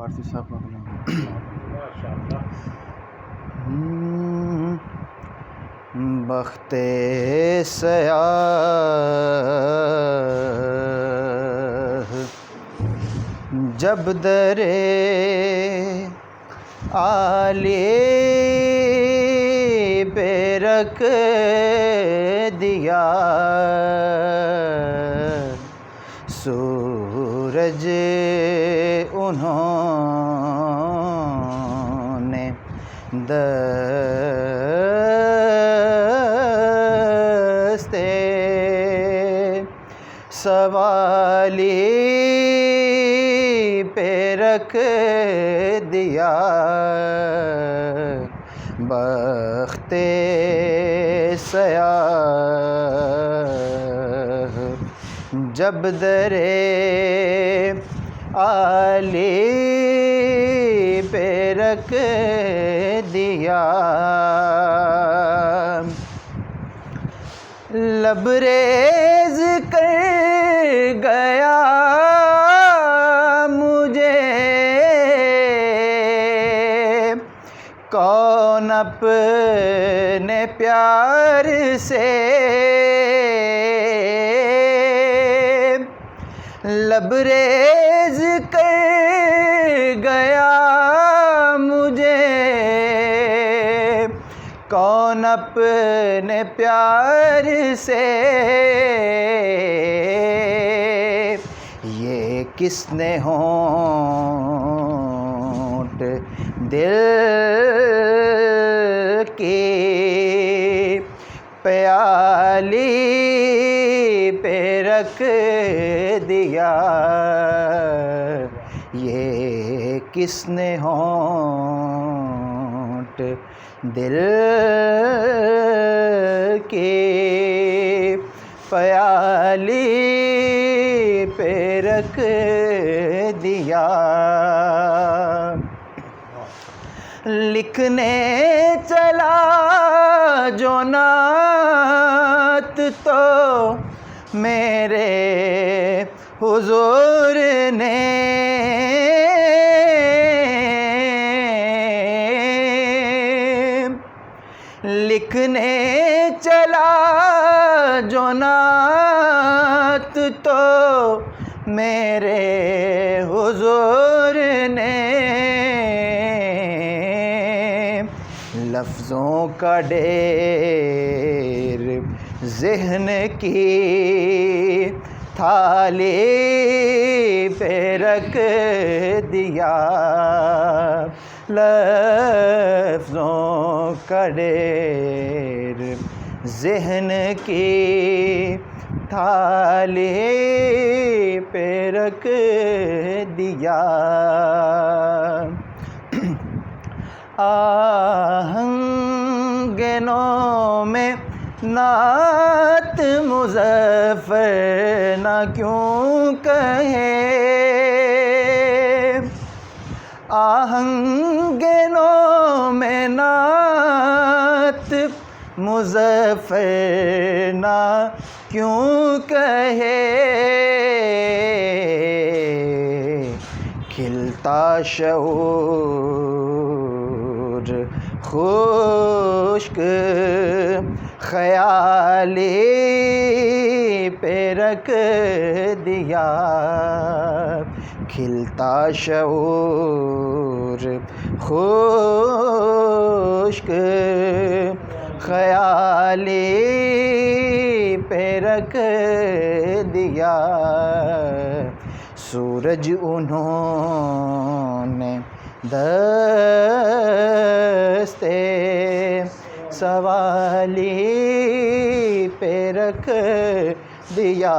فارسی صاحب کا کلام بخت سیاہ جب در عالی پہ رکھ دیا سورج انہوں نے دستے سوالی پہ رکھ دیا بخت سیاہ جب در عالی پہ رکھ دیا لبریز کر گیا مجھے کون اپنے پیار سے لبریز کر گیا مجھے کون اپنے پیار سے یہ کس نے ہونٹ دل کی پیالی پہ رکھ دیا یہ کس نے ہونٹ دل کی پیالی پہ رکھ دیا لکھنے چلا جو نعت تو میرے حضور نے لکھنے چلا جو نعت تو میرے حضور نے لفظوں کا ڈھیر ذہن کی تھالی پہ رکھ دیا لفظوں کا ڈھیر ذہن کی تھالی پہ رکھ دیا آہنگنوں میں نعت مظفر نہ کیوں کہے آہنگنوں میں نعت مظفر نہ کیوں کہے کھلتا شعور خشک خیالی پہ رکھ دیا کھلتا شعور خشک خیالی پہ رکھ دیا سورج انہوں نے دستے سوالی پہ رکھ دیا